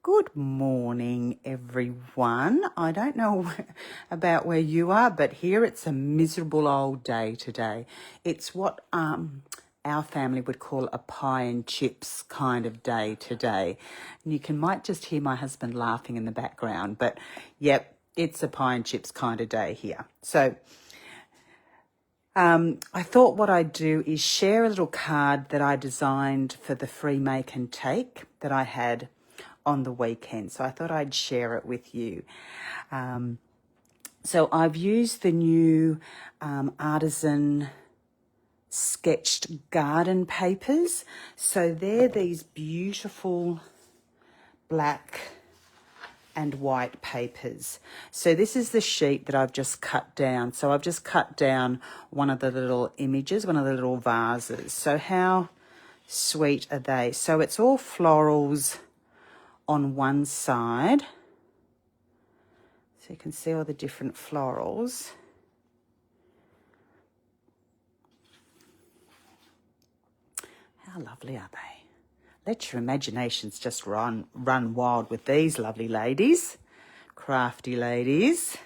Good morning, everyone. I don't know about where you are, but here it's a miserable old day today. It's what our family would call a pie and chips kind of day today. And you might just hear my husband laughing in the background, but yep, it's a pie and chips kind of day here. So I thought what I'd do is share a little card that I designed for the free make and take that I had on the weekend. So I thought I'd share it with you. So I've used the new Artisan Sketched Garden papers. So they're these beautiful black and white papers. So this is the sheet that I've just cut down. So I've just cut down one of the little images, one of the little vases. So how sweet are they? So it's all florals on one side. So you can see all the different florals. How lovely are they? Let your imaginations just run wild with these lovely ladies, crafty ladies.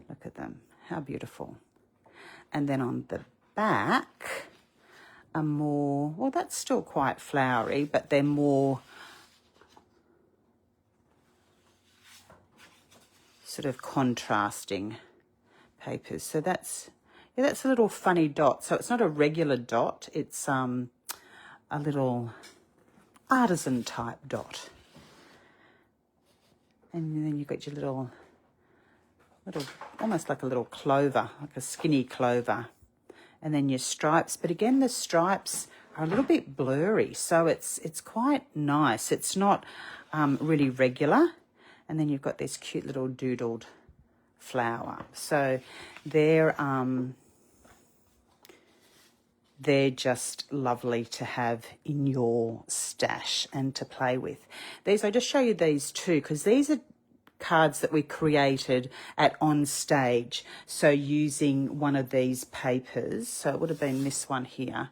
Look at them, how beautiful. And then on the back are more, well, that's still quite flowery, but they're more sort of contrasting papers. So that's a little funny dot. So it's not a regular dot, it's a little artisan type dot. And then you've got your little almost like a little clover, like a skinny clover. And then your stripes, but again the stripes are a little bit blurry, so it's quite nice. It's not really regular. And then you've got this cute little doodled flower. So they're just lovely to have in your stash and to play with. These, I just show you these two because these are cards that we created at On Stage. So using one of these papers, so it would have been this one here.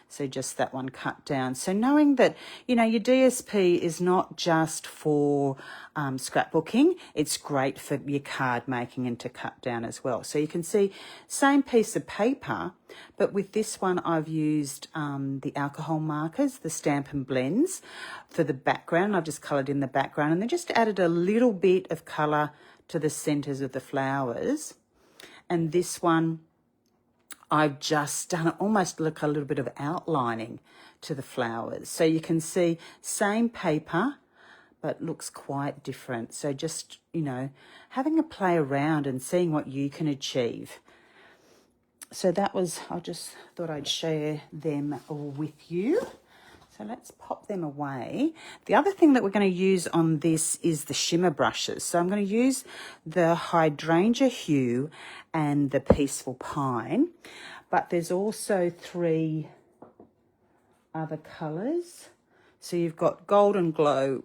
So just that one cut down. So knowing that, you know, your DSP is not just for scrapbooking, it's great for your card making and to cut down as well. So you can see same piece of paper, but with this one I've used the alcohol markers, the Stampin' Blends for the background. I've just coloured in the background and then just added a little bit of colour to the centres of the flowers. And this one, I've just done it almost look a little bit of outlining to the flowers. So you can see same paper, but looks quite different. So just, you know, having a play around and seeing what you can achieve. So that was, I just thought I'd share them with you. So let's pop them away. The other thing that we're going to use on this is the shimmer brushes. So I'm going to use the Hydrangea Hue and the Peaceful Pine. But there's also 3 other colours. So you've got Golden Glow,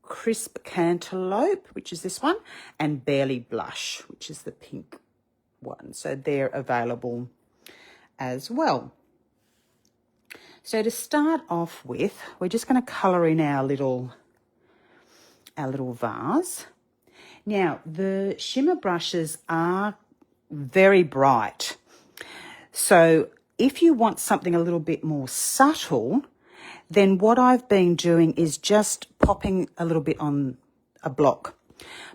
Crisp Cantaloupe, which is this one, and Barely Blush, which is the pink one. So they're available as well. So to start off with, we're just going to colour in our little vase. Now, the shimmer brushes are very bright. So if you want something a little bit more subtle, then what I've been doing is just popping a little bit on a block.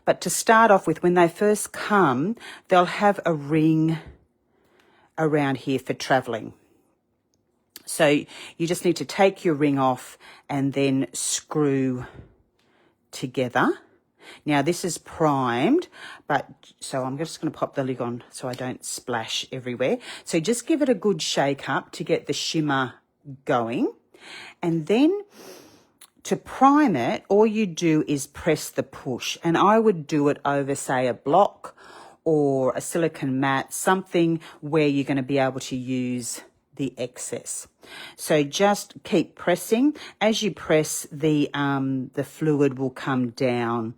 But to start off with, when they first come, they'll have a ring around here for travelling. So you just need to take your ring off and then screw together. Now this is primed, but so I'm just going to pop the lid on so I don't splash everywhere. So just give it a good shake up to get the shimmer going. And then to prime it, all you do is press the push. And I would do it over, say, a block or a silicone mat, something where you're going to be able to use the excess. So just keep pressing. As you press, the fluid will come down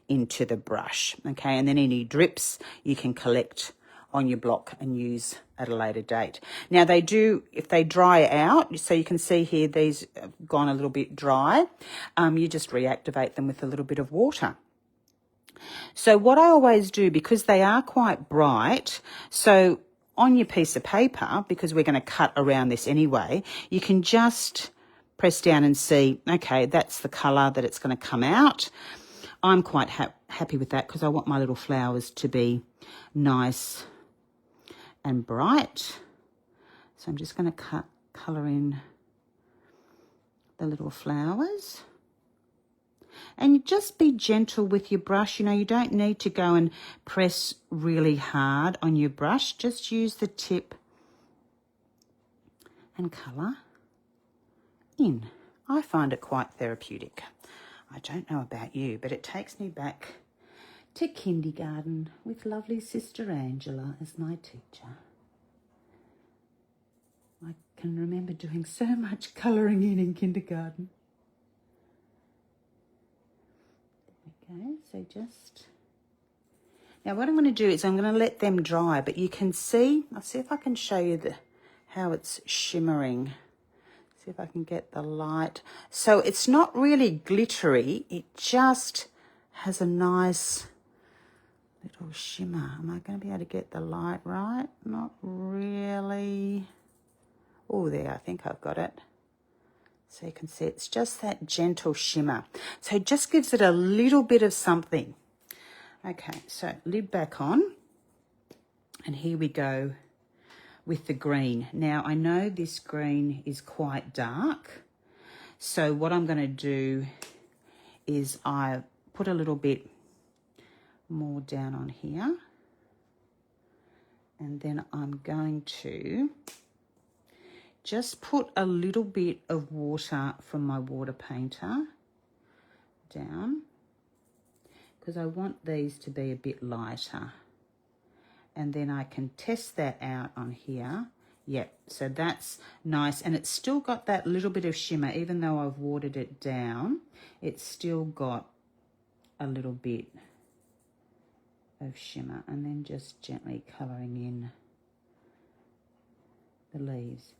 into the brush, okay? And then any drips you can collect on your block and use at a later date. Now they do, if they dry out, so you can see here these have gone a little bit dry, you just reactivate them with a little bit of water. So what I always do, because they are quite bright, so on your piece of paper, because we're going to cut around this anyway, you can just press down and see, okay, that's the colour that it's going to come out. I'm quite happy with that because I want my little flowers to be nice and bright. So I'm just going to colour in the little flowers. And just be gentle with your brush. You know, you don't need to go and press really hard on your brush. Just use the tip and colour in. I find it quite therapeutic. I don't know about you, but it takes me back to kindergarten with lovely Sister Angela as my teacher. I can remember doing so much colouring in kindergarten. Okay, so just... Now what I'm going to do is I'm going to let them dry, but you can see, I'll see if I can show you how it's shimmering. See if I can get the light. So it's not really glittery, it just has a nice little shimmer. Am I going to be able to get the light right? Not really. Oh, there, I think I've got it. So you can see it's just that gentle shimmer. So it just gives it a little bit of something. Okay, so lid back on. And here we go with the green. Now, I know this green is quite dark. So what I'm going to do is I put a little bit more down on here. And then I'm going to just put a little bit of water from my water painter down, because I want these to be a bit lighter. And then I can test that out on here. Yep, so that's nice. And it's still got that little bit of shimmer, even though I've watered it down, it's still got a little bit of shimmer. And then just gently colouring in the leaves.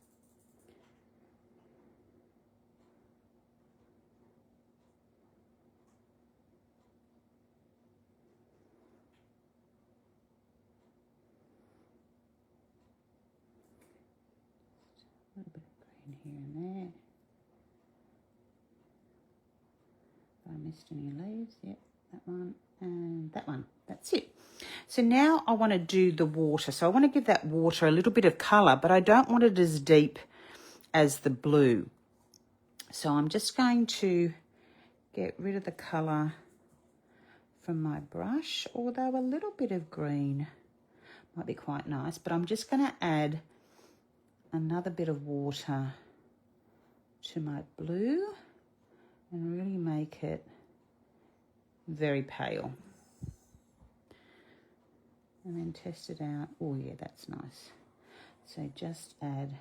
A little bit of green here and there. If I missed any leaves, yep, that one and that one. That's it. So now I want to do the water. So I want to give that water a little bit of colour, but I don't want it as deep as the blue. So I'm just going to get rid of the colour from my brush, although a little bit of green might be quite nice, but I'm just going to add another bit of water to my blue and really make it very pale. And then test it out. Oh yeah, that's nice. So just add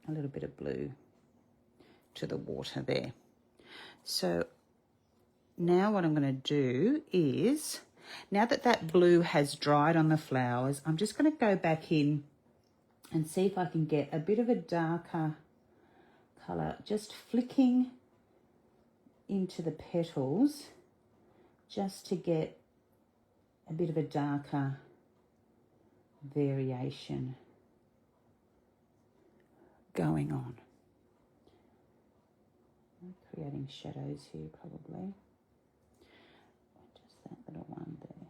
a little bit of blue to the water there. So now what I'm going to do is, now that that blue has dried on the flowers, I'm just going to go back in and see if I can get a bit of a darker colour, just flicking into the petals just to get a bit of a darker variation going on. I'm creating shadows here probably. Just that little one there.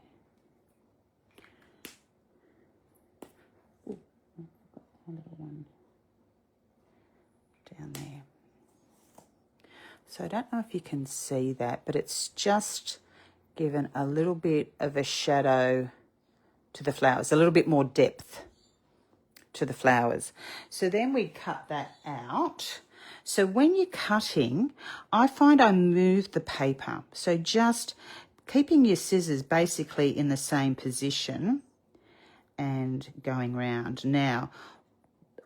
Oh, I've got a little one down there. So I don't know if you can see that, but it's just given a little bit of a shadow to the flowers, a little bit more depth to the flowers. So then we cut that out. So when you're cutting, I find I move the paper. So just keeping your scissors basically in the same position and going round. Now,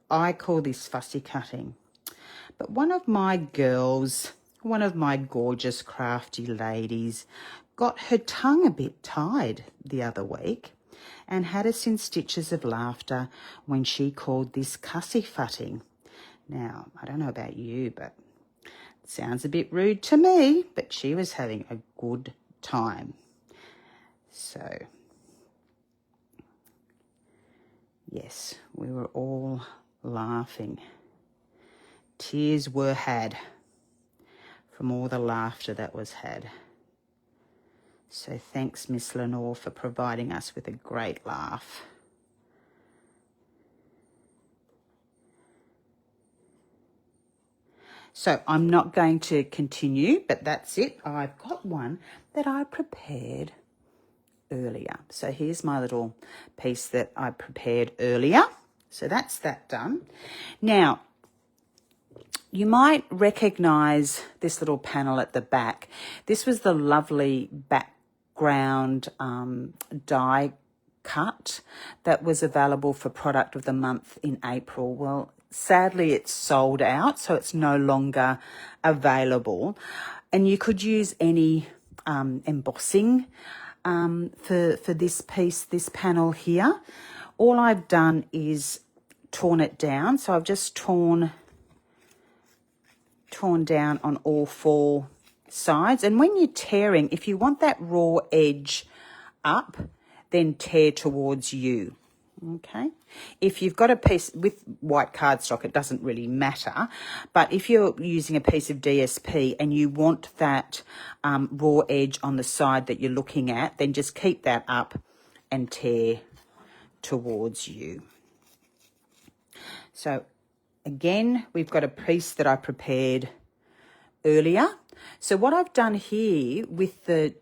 I call this fussy cutting. But one of my girls, one of my gorgeous crafty ladies, got her tongue a bit tied the other week. and had us in stitches of laughter when she called this cussy-futting. Now, I don't know about you, but it sounds a bit rude to me, but she was having a good time. So, yes, we were all laughing. Tears were had from all the laughter that was had. So thanks, Miss Lenore, for providing us with a great laugh. So I'm not going to continue, but that's it. I've got one that I prepared earlier. So here's my little piece that I prepared earlier. So that's that done. Now, you might recognise this little panel at the back. This was the lovely background die cut that was available for product of the month in April. Well, sadly, it's sold out, so it's no longer available. And you could use any embossing for this piece, this panel here. All I've done is torn it down. So I've just torn down on all four sides. And when you're tearing, if you want that raw edge up, then tear towards you. Okay, if you've got a piece with white cardstock, it doesn't really matter. But if you're using a piece of DSP and you want that raw edge on the side that you're looking at, then just keep that up and tear towards you. So again, we've got a piece that I prepared earlier. So what I've done here with the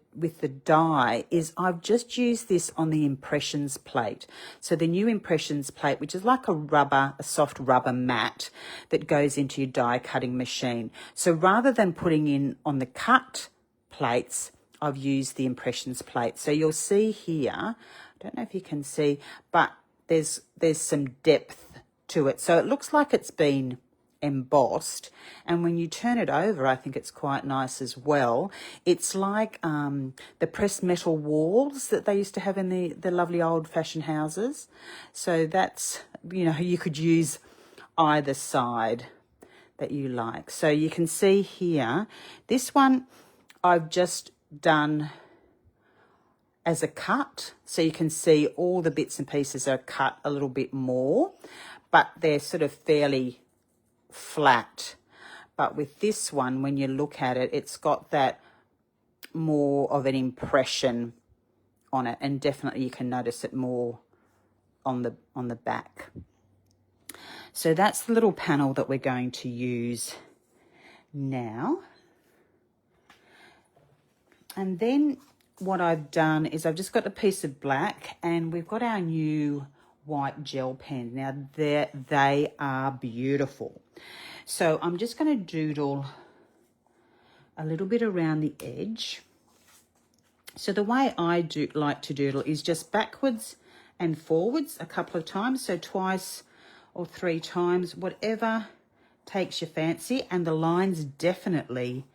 die is I've just used this on the impressions plate. So the new impressions plate, which is like a soft rubber mat that goes into your die cutting machine. So rather than putting in on the cut plates, I've used the impressions plate. So you'll see here, I don't know if you can see, but there's some depth to it. So it looks like it's been embossed, and when you turn it over, I think it's quite nice as well. It's like the pressed metal walls that they used to have in the lovely old-fashioned houses. So that's, you know, you could use either side that you like. So you can see here, this one I've just done as a cut, so you can see all the bits and pieces are cut a little bit more, but they're sort of fairly flat. But with this one, when you look at it, it's got that more of an impression on it, and definitely you can notice it more on the back. So that's the little panel that we're going to use now. And then what I've done is I've just got a piece of black, and we've got our new white gel pen. Now they are beautiful. So I'm just going to doodle a little bit around the edge. So the way I like to doodle is just backwards and forwards a couple of times, so twice or 3 times, whatever takes your fancy. And the lines definitely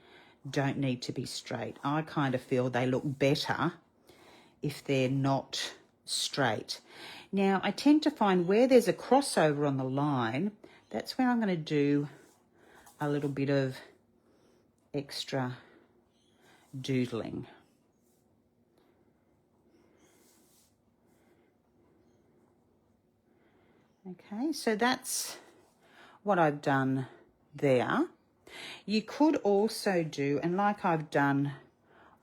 don't need to be straight. I kind of feel they look better if they're not straight. Now, I tend to find where there's a crossover on the line, that's where I'm going to do a little bit of extra doodling. Okay, so that's what I've done there. You could also do, and like I've done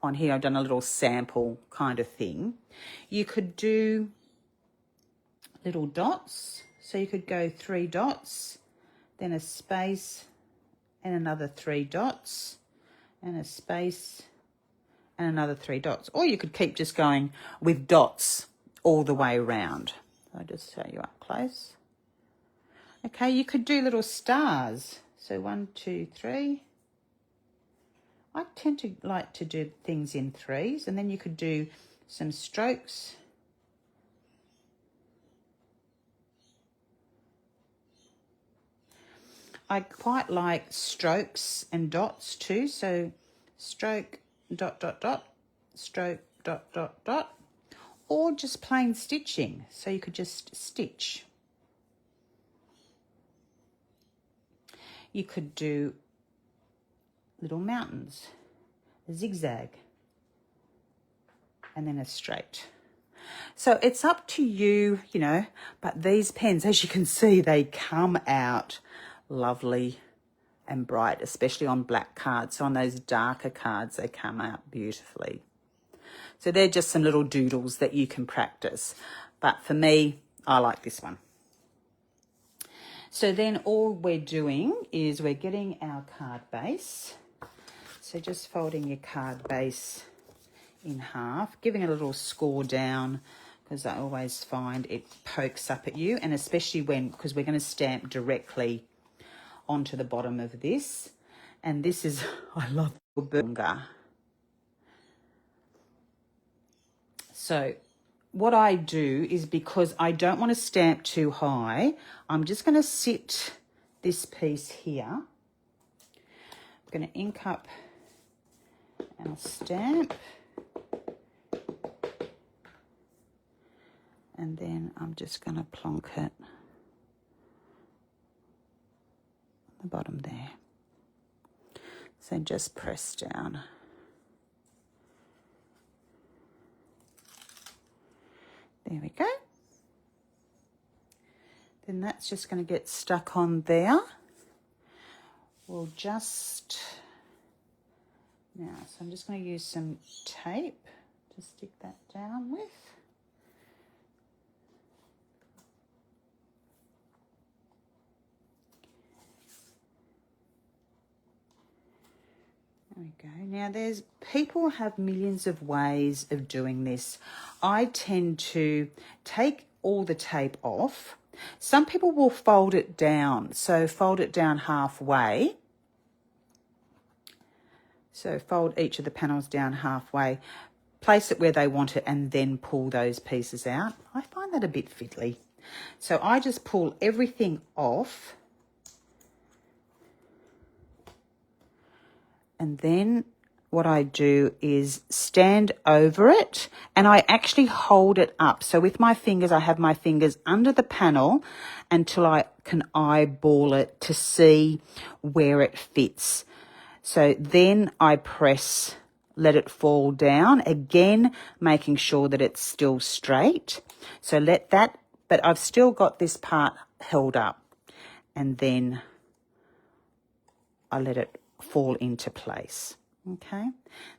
on here, I've done a little sample kind of thing. You could do little dots. So you could go 3 dots, then a space and another 3 dots, and a space and another 3 dots. Or you could keep just going with dots all the way around. I'll just show you up close. Okay, you could do little stars. So 1, 2, 3. I tend to like to do things in 3s, and then you could do some strokes. I quite like strokes and dots too. So stroke, dot, dot, dot, stroke, dot, dot, dot. or just plain stitching. So you could just stitch. You could do little mountains, a zigzag, and then a straight. So it's up to you, you know, but these pens, as you can see, they come out lovely and bright, especially on black cards. So on those darker cards, they come out beautifully. So they're just some little doodles that you can practice. But for me, I like this one. So then all we're doing is we're getting our card base. So just folding your card base in half, giving a little score down, because I always find it pokes up at you, and especially because we're going to stamp directly onto the bottom of this. And this is, I love the burger. So what I do is, because I don't want to stamp too high, I'm just going to sit this piece here. I'm going to ink up our stamp. And then I'm just going to plonk it at the bottom there. So just press down. There we go. Then that's just going to get stuck on there. We'll just, now, so I'm just going to use some tape to stick that down with. There we go. Now people have millions of ways of doing this. I tend to take all the tape off. Some people will fold it down. So fold it down halfway. So fold each of the panels down halfway, place it where they want it, and then pull those pieces out. I find that a bit fiddly. So I just pull everything off. And then what I do is stand over it, and I actually hold it up. So with my fingers, I have my fingers under the panel until I can eyeball it to see where it fits. So then I press, let it fall down, again, making sure that it's still straight. So let that, but I've still got this part held up, and then I let it fall into place. Okay, and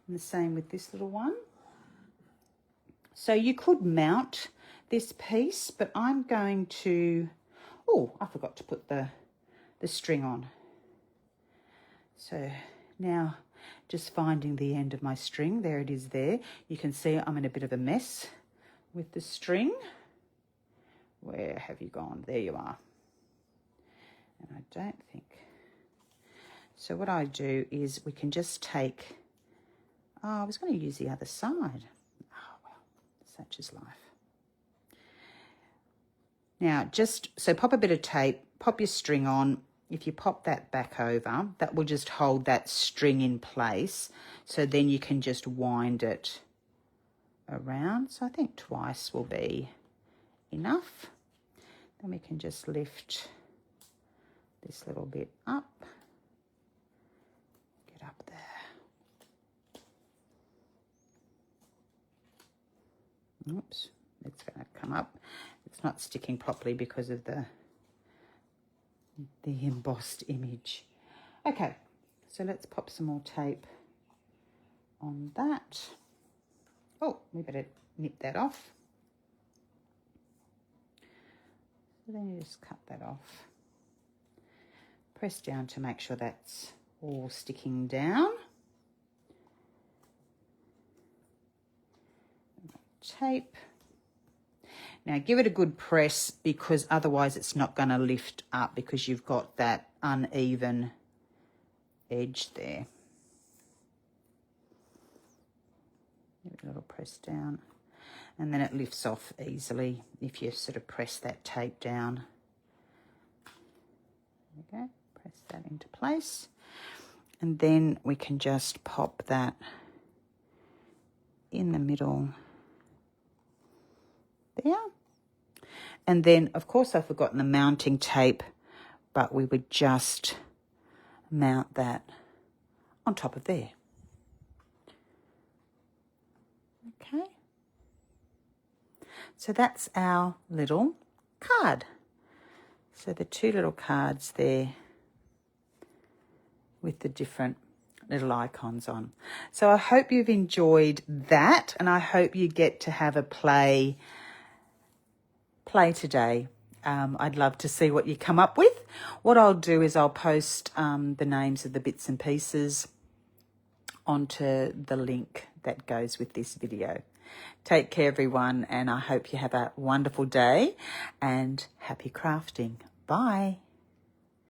the same with this little one. So you could mount this piece, but I'm going to, oh, I forgot to put the string on. So now just finding the end of my string, there it is there. You can see I'm in a bit of a mess with the string. Where have you gone? There you are. And I don't think, so what I do is we can just take, oh, I was going to use the other side. Oh, well, such is life. Now, just, so pop a bit of tape, pop your string on. If you pop that back over, that will just hold that string in place. So then you can just wind it around. So I think twice will be enough. Then we can just lift this little bit up. Up there. Oops, it's going to come up. It's not sticking properly because of the embossed image. Okay, so let's pop some more tape on that. Oh, we better nip that off. So then you just cut that off. Press down to make sure that's all sticking down. Tape. Now give it a good press, because otherwise it's not going to lift up, because you've got that uneven edge there. Give it a little press down, and then it lifts off easily if you sort of press that tape down. There we go. Press that into place. And then we can just pop that in the middle There. And then, of course, I've forgotten the mounting tape, but we would just mount that on top of there. Okay. So that's our little card. So the two little cards there with the different little icons on. So I hope you've enjoyed that, and I hope you get to have a play today. I'd love to see what you come up with. What I'll do is I'll post the names of the bits and pieces onto the link that goes with this video. Take care, everyone, and I hope you have a wonderful day and happy crafting. Bye.